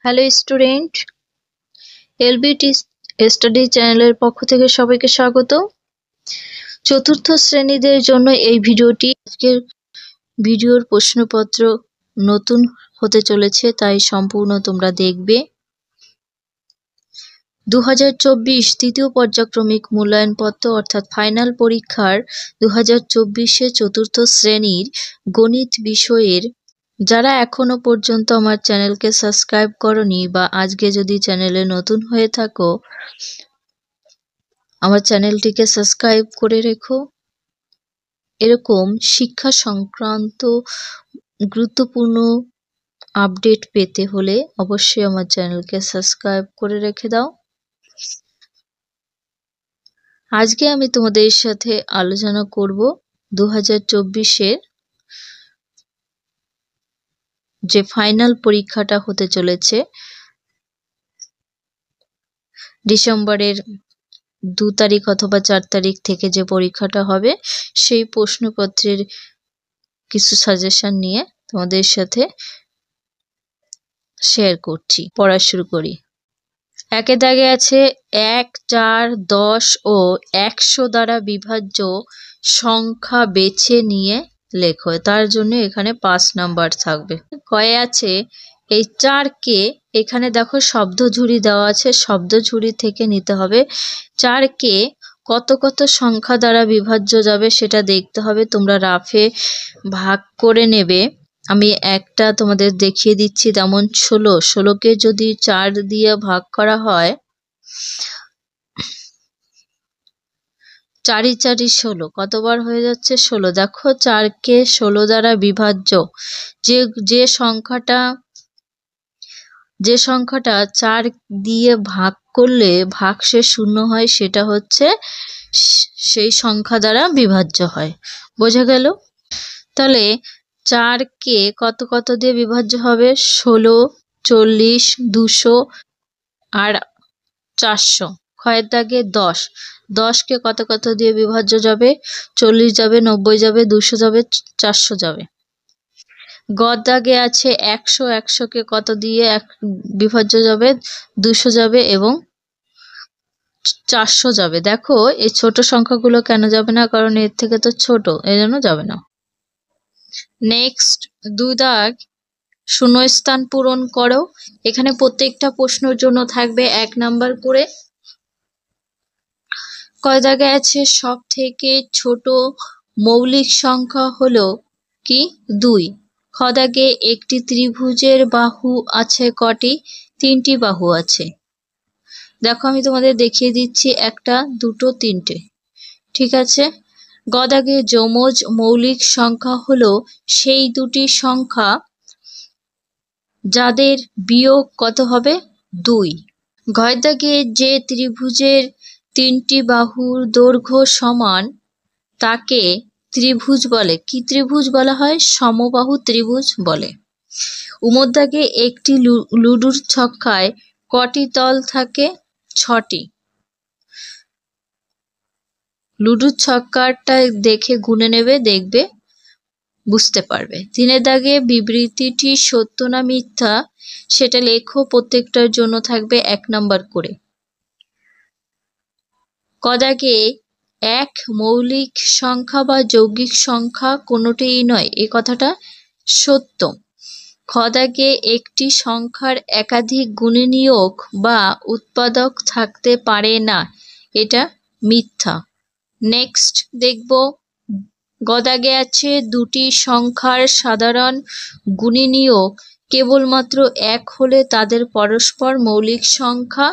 Hello student, LBT study চ্যানেলের পক্ষ থেকে সবাইকে স্বাগত। চতুর্থ শ্রেণীদের জন্য এই ভিডিওটি। আজকের ভিডিওর প্রশ্নপত্র নতুন হতে চলেছে, তাই সম্পূর্ণ তোমরা দেখবে। 2024 তৃতীয় পর্যায়ক্রমিক মূল্যায়নপত্র অর্থাৎ ফাইনাল পরীক্ষার 2024-এ চতুর্থ শ্রেণীর গণিত বিষয়ের যারা এখনো পর্যন্ত আমার চ্যানেলকে সাবস্ক্রাইব করনি বা আজকে যদি চ্যানেলে নতুন হয়ে থাকো, আমার চ্যানেলটিকে সাবস্ক্রাইব করে রেখো। এরকম শিক্ষা সংক্রান্ত গুরুত্বপূর্ণ আপডেট পেতে হলে অবশ্যই আমার চ্যানেলকে সাবস্ক্রাইব করে রেখে দাও। আজকে আমি তোমাদের সাথে আলোচনা করব 2024-এর যে ফাইনাল পরীক্ষাটা হতে চলেছে ডিসেম্বরের 2 তারিখ অথবা 4 তারিখ থেকে যে পরীক্ষাটা হবে, সেই প্রশ্নপত্রের কিছু সাজেশন নিয়ে তোমাদের সাথে শেয়ার করছি। পড়া শুরু করি। একে দাগে আছে 1, 4, 10 ও 100 দ্বারা বিভাজ্য সংখ্যা বেছে নিয়ে লেখো। তার জন্য এখানে 5 নাম্বার থাকবে। কয়ে আছে এই 4 কে, এখানে দেখো শব্দ ঝুড়ি দেওয়া আছে, শব্দ ঝুড়ি থেকে নিতে হবে। 4 কে কত কত সংখ্যা দ্বারা বিভাজ্য যাবে সেটা দেখতে হবে। তোমরা রাফে ভাগ করে নেবে। আমি একটা তোমাদের দেখিয়ে দিচ্ছি, যেমন 16কে যদি 4 দিয়ে ভাগ করা হয়, 4 × 4 = 16, কতবার হয়ে যাচ্ছে 16। দেখো 4 কে 16 দ্বারা বিভাজ্য যে সংখ্যাটা 4 দিয়ে ভাগ করলে ভাগশেষ 0 হয়, সেটা হচ্ছে সেই সংখ্যা দ্বারা বিভাজ্য হয়। বোঝা গেল? তাহলে 4 কে কত কত দিয়ে বিভাজ্য হবে? 16, 40, 200 আর 400। ক্ষয়ের দাগে 10 কে কত কত দিয়ে বিভাজ্য যাবে? 40 যাবে, 90 যাবে, 200 যাবে, 400 যাবে। গর দাগে আছে 100 কে কত দিয়ে বিভাজ্য যাবে? 200 যাবে এবং 400 যাবে। দেখো এই ছোট সংখ্যাগুলো কেন যাবে না? কারণ এর থেকে তো ছোট, এই জন্য যাবে না। নেক্সট 2 দাগ শূন্যস্থান পূরণ করো। এখানে প্রত্যেকটা প্রশ্নের জন্য থাকবে 1 নাম্বার করে। কয় দাগে আছে সব থেকে ছোট মৌলিক সংখ্যা হলো কি? 2। খ দাগে একটি ত্রিভুজের বাহু আছে কটি? 3টি বাহু আছে। দেখো আমি তোমাদের দেখিয়ে দিচ্ছি, 1, 2, 3টে। ঠিক আছে। গ দাগে যমজ মৌলিক সংখ্যা হলো সেই দুটি সংখ্যা যাদের বিয়োগ কত হবে? 2। ঘয়ের দাগে যে ত্রিভুজের 3টি বাহুর দৈর্ঘ্য সমান তাকে ত্রিভুজ বলে। কি ত্রিভুজ বলা হয়? সমবাহু ত্রিভুজ বলে। উমর দাগে একটি লুডুর ছক্কায় কটি তল থাকে? 6টি। লুডুর ছক্কাটা দেখে গুনে নেবে, দেখবে বুঝতে পারবে। 3 দাগে বিবৃতিটি সত্য না মিথ্যা সেটা লেখো। প্রত্যেকটার জন্য থাকবে 1 নাম্বার করে। ক দাগে এক মৌলিক সংখ্যা বা যৌগিক সংখ্যা কোনোটিই নয়, এই কথাটা সত্য। খ দাগে একটি সংখ্যার একাধিক গুণনীয়ক বা উৎপাদক থাকতে পারে না, এটা মিথ্যা। নেক্সট দেখব, গ দাগে আছে দুটি সংখ্যার সাধারণ গুণনীয়ক কেবলমাত্র 1 হলে তাদের পরস্পর মৌলিক সংখ্যা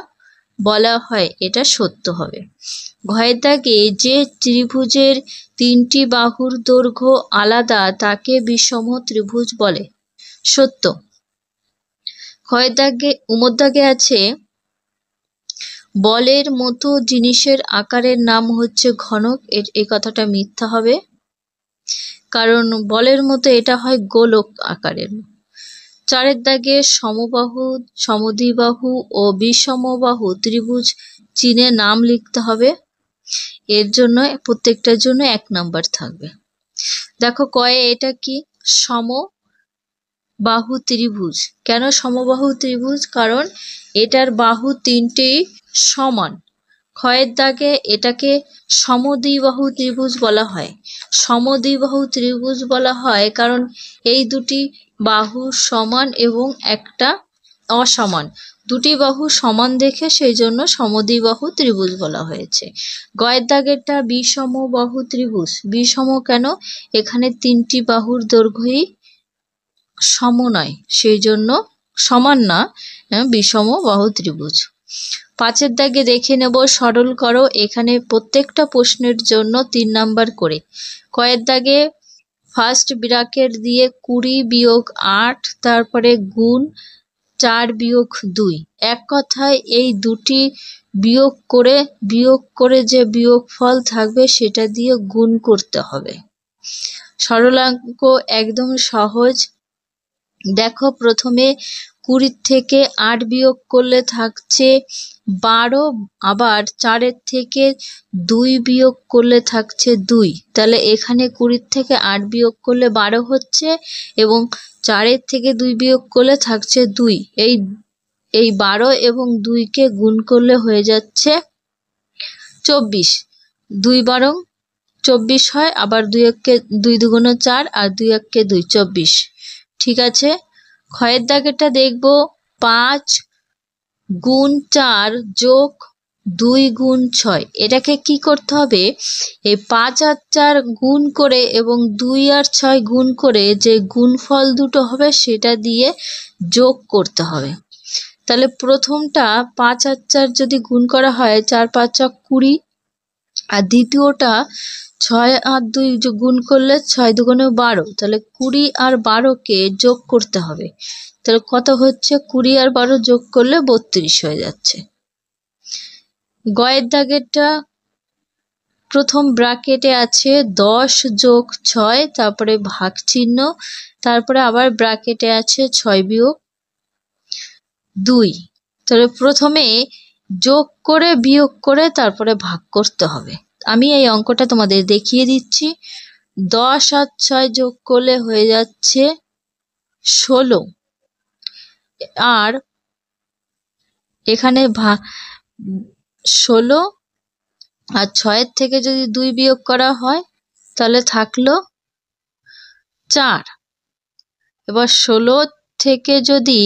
বলা হয়, এটা সত্য হবে। ঘয়ের দাগে যে ত্রিভুজের 3টি বাহুর দৈর্ঘ্য আলাদা তাকে বিষম ত্রিভুজ বলে, সত্য। ক্ষয়ের দাগে উমর দাগে আছে বলের মতো জিনিসের আকারের নাম হচ্ছে ঘনক, এই কথাটা মিথ্যা হবে, কারণ বলের মতো এটা হয় গোলক আকারের। 4 দাগে সমবাহু, সমদ্বিবাহু ও বিষমবাহু ত্রিভুজ চিহ্নে নাম লিখতে হবে। এর জন্য প্রত্যেকটার জন্য 1 নাম্বার থাকবে। দেখো কয়ে এটা কি? বাহু ত্রিভুজ। কেন সমবাহু ত্রিভুজ? কারণ এটার বাহু তিনটেই সমান। ক্ষয়ের দাগে এটাকে সমদ্বিবাহু ত্রিভুজ বলা হয়। সমদ্বিবাহু ত্রিভুজ বলা হয় কারণ এই দুটি বাহু সমান এবং একটা অসমান, দুটি বাহু সমান দেখে সেই জন্য সমদ্বিবাহু ত্রিভুজ বলা হয়েছে। গয়ের দাগেরটা বিষমবাহু ত্রিভুজ। বিষম কেন? এখানে তিনটি বাহুর দৈর্ঘ্যই সম নয়, সেই জন্য সমান না, বিষমবাহু ত্রিভুজ। 5 দাগে দেখে নেব, সরল করো। এখানে প্রত্যেকটা প্রশ্নের জন্য 3 নাম্বার করে। কয়ের দাগে ফার্স্ট ব্র্যাকেট দিয়ে 20 বিয়োগ 8, তারপরে গুণ 4 বিয়োগ 2। এক কথায় এই দুটি বিয়োগ করে যে বিয়োগফল থাকবে সেটা দিয়ে গুণ করতে হবে। সরলাঙ্ক একদম সহজ। দেখো, প্রথমে 20 থেকে 8 বিয়োগ করলে থাকছে 12, আবার 4 থেকে 2 বিয়োগ করলে থাকছে 2। তাহলে এখানে 20 থেকে 8 বিয়োগ করলে 12 হচ্ছে এবং 4 থেকে 2 বিয়োগ করলে থাকছে 2। এই 12 এবং 2 কে গুণ করলে হয়ে যাচ্ছে 24। 2 12 24 হয়, আবার 2 দুগুণে 4 আর 2 একে 2, 24। ঠিক আছে। ক্ষয়ের দাগেরটা দেখব, 5 গুণ 4 যোগ 2 গুণ 6। এটাকে কি করতে হবে? এই 5 আর 4 গুণ করে এবং 2 আর 6 গুণ করে যে গুণফল দুটো হবে সেটা দিয়ে যোগ করতে হবে। তাহলে প্রথমটা 5 আর 4 যদি গুণ করা হয়, 4 5 20, আর দ্বিতীয়টা 6 আর 2 গুণ করলে 6 দুগুণে 12। তাহলে 20 আর 12কে যোগ করতে হবে। তাহলে কত হচ্ছে? 20 আর 12 যোগ করলে 32 হয়ে যাচ্ছে। গয়ের দাগেরটা প্রথম ব্র্যাকেটে আছে 10 যোগ 6, তারপরে ভাগ চিহ্ন, তারপরে আবার ব্র্যাকেটে আছে 6 বিয়োগ 2। তাহলে প্রথমে যোগ করে বিয়োগ করে তারপরে ভাগ করতে হবে। আমি এই অঙ্কটা তোমাদের দেখিয়ে দিচ্ছি। 10 আর 6 যোগ করলে হয়ে যাচ্ছে 16, আর এখানে 16 আর 6 থেকে যদি 2 বিয়োগ করা হয় তাহলে থাকলো 4। এবার 16 থেকে যদি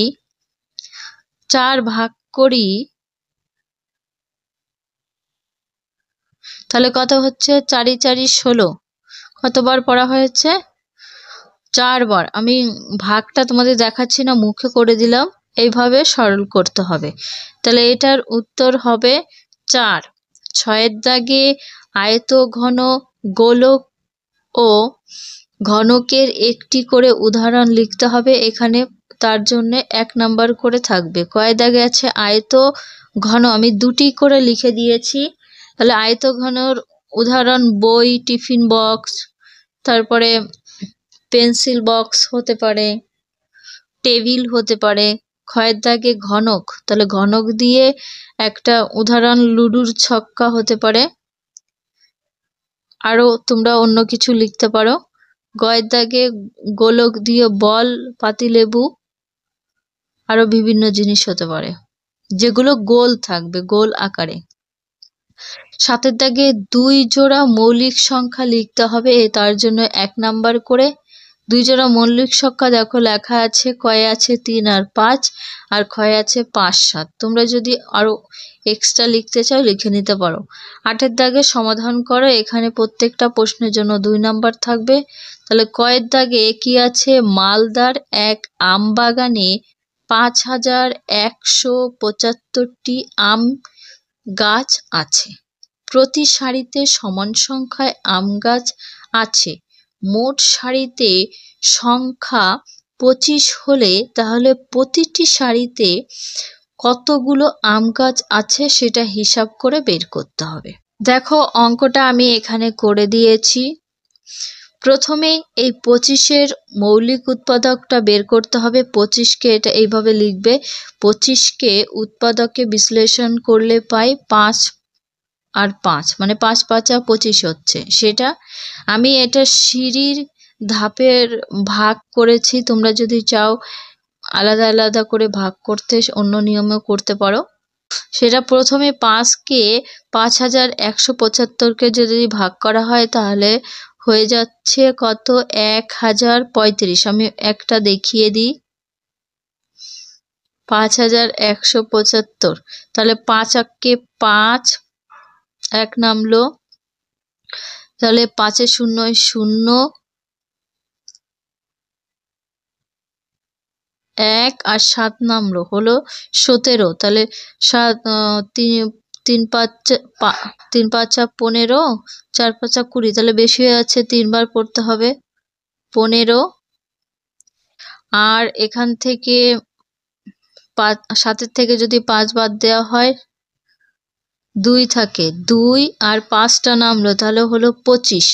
4 ভাগ করি তাহলে কত হচ্ছে? 4 4 16। কতবার পড়া হয়েছে? 4 বার। আমি ভাগটা তোমাদের দেখাচ্ছি না, মুখে করে দিলাম। এইভাবে সরল করতে হবে। তাহলে এটার উত্তর হবে 4। 6 দাগে আয়ত, ঘন, গোলক ও ঘনকের একটি করে উদাহরণ লিখতে হবে। এখানে তার জন্য 1 নাম্বার করে থাকবে। কয় দাগে আছে? আয়ত, ঘন। আমি 2টি করে লিখে দিয়েছি। তাহলে আয়ত ঘনর উদাহরণ বই, টিফিন বক্স, তারপরে পেন্সিল বক্স হতে পারে, টেবিল হতে পারে। ক্ষয়ের দাগে ঘনক, তাহলে ঘনক দিয়ে একটা উদাহরণ লুডুর ছক্কা হতে পারে। আরো তোমরা অন্য কিছু লিখতে পারো। গয়ের দাগে গোলক দিয়ে বল, পাতিলেবু, আরো বিভিন্ন জিনিস হতে পারে যেগুলো গোল থাকবে, গোল আকারে। 7 দাগে 2 জোড়া মৌলিক সংখ্যা লিখতে হবে। তার জন্য 1 নাম্বার করে। 2 জোড়া মৌলিক সংখ্যা দেখো লেখা আছে, কয়ে আছে 3 আর 5, আর ক্ষয়ে আছে 5 7। তোমরা যদি আরো এক্সট্রা লিখতে চাও লিখে নিতে পারো। 8 দাগে সমাধান করো। এখানে প্রত্যেকটা প্রশ্নের জন্য 2 নাম্বার থাকবে। তাহলে কয়ের দাগে কি আছে? মালদার এক আম বাগানে 5175টি আম গাছ আছে। প্রতি সারিতে সমান সংখ্যায় আম গাছ আছে। মোট সারিতে সংখ্যা 25 হলে তাহলে প্রতিটি সারিতে কতগুলো আম গাছ আছে সেটা হিসাব করে বের করতে হবে। দেখো, অঙ্কটা আমি এখানে করে দিয়েছি। প্রথমে এই 25-এর মৌলিক উৎপাদকটা বের করতে হবে। 25কে এটা এইভাবে লিখবে, 25কে উৎপাদকে বিশ্লেষণ করলে পাই 5 আর 5, মানে 5 5 25 হচ্ছে। সেটা আমি এটা সিঁড়ির ধাপের ভাগ করেছি, তোমরা যদি চাও আলাদা আলাদা করে ভাগ করতে অন্য নিয়মেও করতে পারো। সেটা প্রথমে 5কে 5175কে যদি ভাগ করা হয় তাহলে হয়ে যাচ্ছে কত, 1035। আমি একটা দেখিয়ে দিই, 5175। তাহলে 5 5, 1 নামলো, তাহলে 5 শূন্য 0, 1 আর 7 নামলো, হলো 17। তাহলে 7 3 5 3 5 15, 4 5 20, তাহলে বেশি হয়ে যাচ্ছে, 3বার পড়তে হবে, 15। আর এখান থেকে 7-এর থেকে যদি 5 বাদ দেওয়া হয় 2 থাকে, 2 আর 5টা নামলো, তাহলে হলো 25।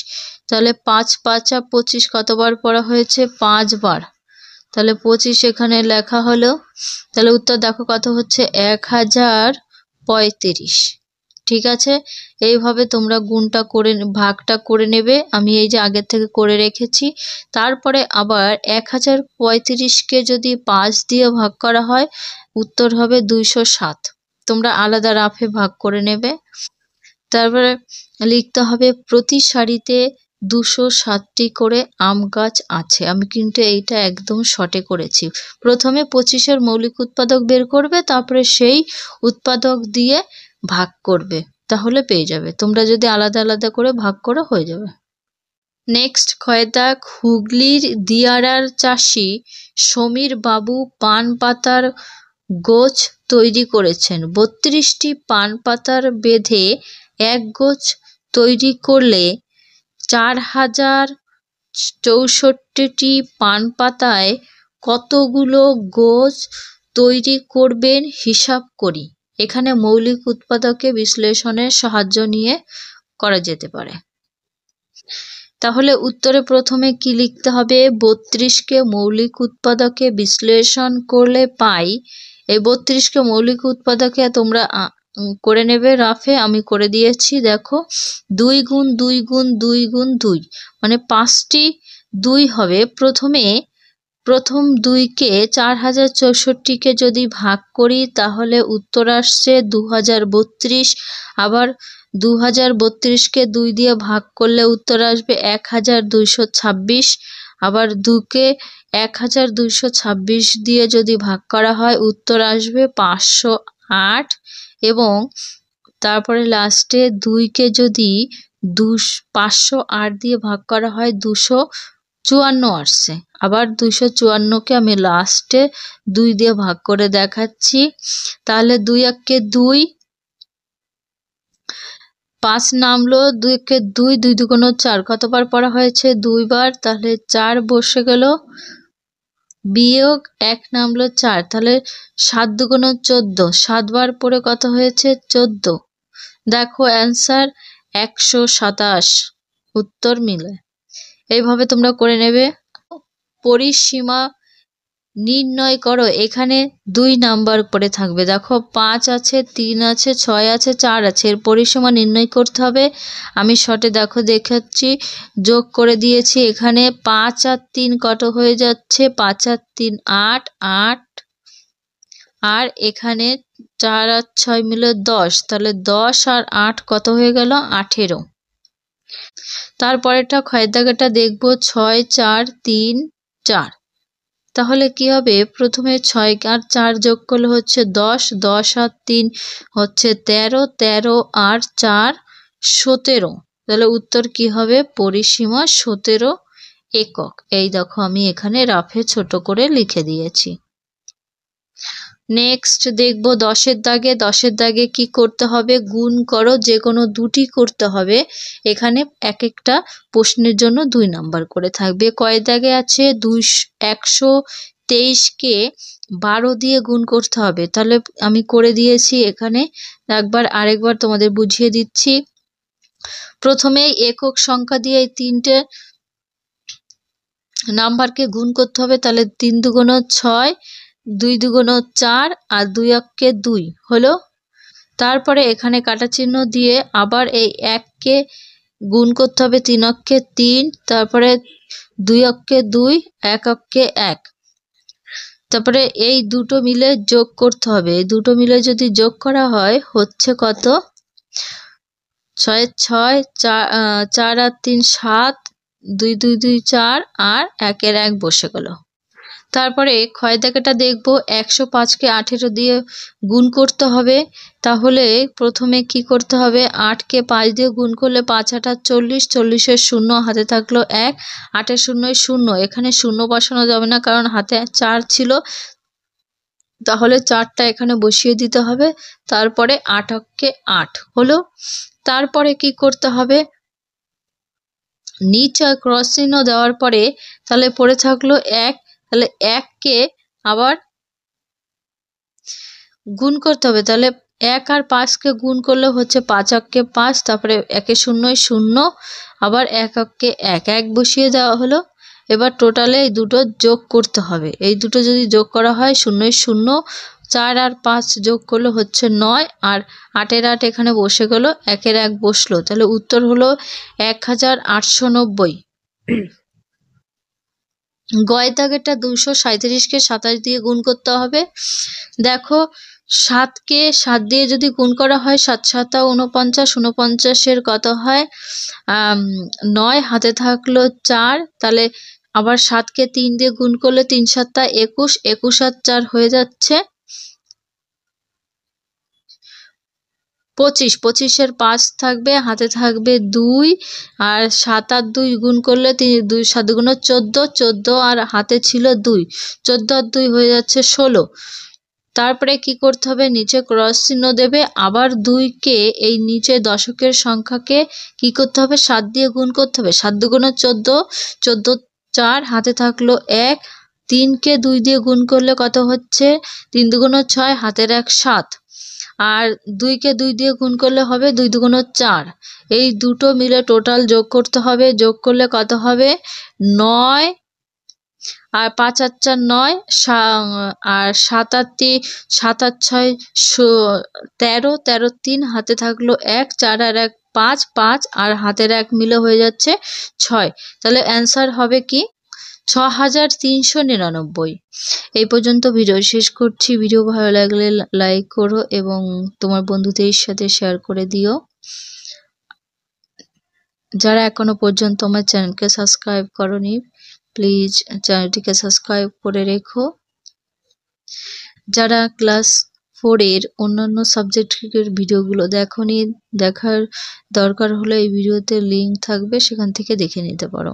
তাহলে 5 5 25 কতবার পড়া হয়েছে, 5 বার। তাহলে 25 এখানে লেখা হলো। তাহলে উত্তর দেখো কত হচ্ছে, 1035। ঠিক আছে, এইভাবে তোমরা গুণটা করে ভাগটা করে নেবে। আমি এই যে আগের থেকে করে রেখেছি। তারপরে আবার 1035কে যদি 5 দিয়ে ভাগ করা হয় উত্তর হবে 207। তোমরা আলাদা রাফে ভাগ করে নেবে। তারপরে লিখতে হবে প্রতি সারিতে 207টি করে আম গাছ আছে। আমি কিন্তু এইটা একদম শর্টে করেছি। প্রথমে 25-এর মৌলিক উৎপাদক বের করবে, তারপরে সেই উৎপাদক দিয়ে ভাগ করবে, তাহলে পেয়ে যাবে। তোমরা যদি আলাদা আলাদা করে ভাগ করো হয়ে যাবে। নেক্সট ক্ষয়ের দাগ, হুগলির দিয়ারার চাষি সমীর বাবু পান পাতার গোছ তৈরি করেছেন। 32টি পান পাতার বেঁধে এক গোছ তৈরি করলে 4064টি পান পাতায় কতগুলো গোছ তৈরি করবেন হিসাব করি। এখানে মৌলিক উৎপাদকে বিশ্লেষণের সাহায্য নিয়ে করা যেতে পারে। তাহলে উত্তরে প্রথমে কি লিখতে হবে, 32কে মৌলিক উৎপাদকে বিশ্লেষণ করলে পাই। এই 32কে মৌলিক উৎপাদকে তোমরা করে নেবে রাফে, আমি করে দিয়েছি। দেখো 2 গুণ 2 গুণ 2 গুণ 2, মানে 5টি 2 হবে। প্রথম 2কে 4064কে যদি ভাগ করি তাহলে উত্তর আসছে 2032। আবার 2032কে 2 দিয়ে ভাগ করলে উত্তর আসবে 1226। আবার 2কে 1226 দিয়ে যদি ভাগ করা হয় উত্তর আসবে 508। এবং তারপরে লাস্টে 2কে যদি 508 দিয়ে ভাগ করা হয় 254 আসছে। আবার 254কে আমি লাস্টে 2 দিয়ে ভাগ করে দেখাচ্ছি। তাহলে 2 একে 2, 5 নামলো, 2 একে 2, 2 দুগুণ 4, কতবার পড়া হয়েছে, 2 বার। তাহলে 4 বসে গেল, বিয়োগ 1 নামলো 4, তাহলে 7 দুগুণ 14, 7 বার পড়ে কত হয়েছে, 14। দেখো অ্যান্সার 127, উত্তর মিলে। এইভাবে তোমরা করে নেবে। পরিসীমা নির্ণয় করো, এখানে 2 নাম্বার করে থাকবে। দেখো 5 আছে, 3 আছে, 6 আছে, 4 আছে, এর পরিসীমা নির্ণয় করতে হবে। আমি শর্টে দেখো দেখাচ্ছি, যোগ করে দিয়েছি। এখানে 5 আর 3 কত হয়ে যাচ্ছে, 5 আর 3 8, 8, আর এখানে 4 আর 6 মিলে 10, তাহলে 10 আর 8 কত হয়ে গেল, 18। তারপরেরটা ক্ষয়ের দাগেরটা দেখবো, 6 4 3 4। তাহলে কি হবে, প্রথমে 6 আর 4 যোগ করলে হচ্ছে 10, 10 আর 3 হচ্ছে 13, 13 আর 4 17। তাহলে উত্তর কি হবে, পরিসীমা 17 একক। এই দেখো আমি এখানে রাফে ছোট করে লিখে দিয়েছি। নেক্সট দেখবো 10-এর দাগে। 10-এর দাগে কি করতে হবে, গুণ করো, যে কোনো দুটি করতে হবে। এখানে এক একটা প্রশ্নের জন্য 2 নাম্বার করে থাকবে। কয় দাগে আছে, 123কে 12 দিয়ে গুণ করতে হবে। তাহলে আমি করে দিয়েছি এখানে, আরেকবার তোমাদের বুঝিয়ে দিচ্ছি। প্রথমে একক সংখ্যা দিয়ে এই 3টে নাম্বারকে গুণ করতে হবে। তাহলে 3 দুগুণ 6, 2 দুগুণ 4 আর 2 একে 2 হলো। তারপরে এখানে কাটা চিহ্ন দিয়ে আবার এই 1কে গুণ করতে হবে, 3 অক্ষে 3, তারপরে 2 অক্ষে 2, 1 অক্ষে 1। তারপরে এই দুটো মিলে যোগ করতে হবে। এই দুটো মিলে যদি যোগ করা হয় হচ্ছে কত? 6 6 4 আর 3 7, 2 2 2 4 আর 1 এর 1 বসে গেল। তারপরে ক্ষয় দাগেটা দেখবো 105কে 18 দিয়ে গুণ করতে হবে। তাহলে প্রথমে কি করতে হবে? 8কে 5 দিয়ে গুণ করলে 5 8 40, 40-এর 0 হাতে থাকলো 1, 8-এর 0 0। এখানে 0 বসানো যাবে না কারণ হাতে 4 ছিল, তাহলে 4টা এখানে বসিয়ে দিতে হবে। তারপরে 8 অক্ষে 8 হলো। তারপরে কি করতে হবে? নিচে ক্রস চিহ্ন দেওয়ার পরে তাহলে পড়ে থাকলো 1, তাহলে 1কে আবার গুণ করতে হবে। তাহলে 1 আর 5কে গুণ করলে হচ্ছে 5 অক্ষে 5, তারপরে 1-এর 0 0, আবার 1 অক্ষে 1 1 বসিয়ে দেওয়া হলো। এবার টোটালে এই দুটো যোগ করতে হবে। এই দুটো যদি যোগ করা হয় 0 0, 4 আর 5 যোগ করলে হচ্ছে 9, আর 8 এর 8 এখানে বসে গেল, 1 এর 1 বসলো। তাহলে উত্তর হলো 1890। গয়ের দাগেরটা 237-কে 27 দিয়ে গুণ করতে হবে। দেখো 7কে 7 দিয়ে যদি গুণ করা হয় 7 7 49, 49-এর কত হয়? 9 হাতে থাকলো 4, তাহলে আবার 7কে 3 দিয়ে গুণ করলে 3 7 21, 21 আর 4 হয়ে যাচ্ছে 25, 25-এর 5 থাকবে, হাতে থাকবে 2, আর 7 আর 2 গুণ করলে 2 7 গুণ 14, 14 আর হাতে ছিল 2, 14 আর 2 হয়ে যাচ্ছে 16। তারপরে কি করতে হবে? নিচে ক্রস চিহ্ন দেবে, আবার 2কে এই নিচে দশকের সংখ্যাকে কি করতে হবে? 7 দিয়ে গুণ করতে হবে। 7 2 গুণ 14, 14 4 হাতে থাকলো 1, 3কে 2 দিয়ে গুণ করলে কত হচ্ছে? 3 2 গুণ 6, হাতের 1 7, আর 2কে 2 দিয়ে গুণ করলে হবে 2 2 গুণ 4। এই দুটো মিলে টোটাল যোগ করতে হবে। যোগ করলে কত হবে? 9 আর 5 আর 4 9, আর 7 আর 6 13, 13 3 হাতে থাকলো 1, 4 আর 1 5, 5 আর হাতের 1 মিলে হয়ে যাচ্ছে 6। তাহলে অ্যান্সার হবে কি? 6399। এই পর্যন্ত ভিডিও শেষ করছি। ভিডিও ভালো লাগলে লাইক করো এবং তোমার বন্ধুদের সাথে শেয়ার করে দিও। যারা এখনো পর্যন্ত আমার চ্যানেলকে সাবস্ক্রাইব করোনি, প্লিজ চ্যানেলটিকে সাবস্ক্রাইব করে রেখো। যারা ক্লাস 4 এর অন্যান্য সাবজেক্টের ভিডিওগুলো দেখোনি, দেখার দরকার হলে এই ভিডিওতে লিঙ্ক থাকবে, সেখান থেকে দেখে নিতে পারো।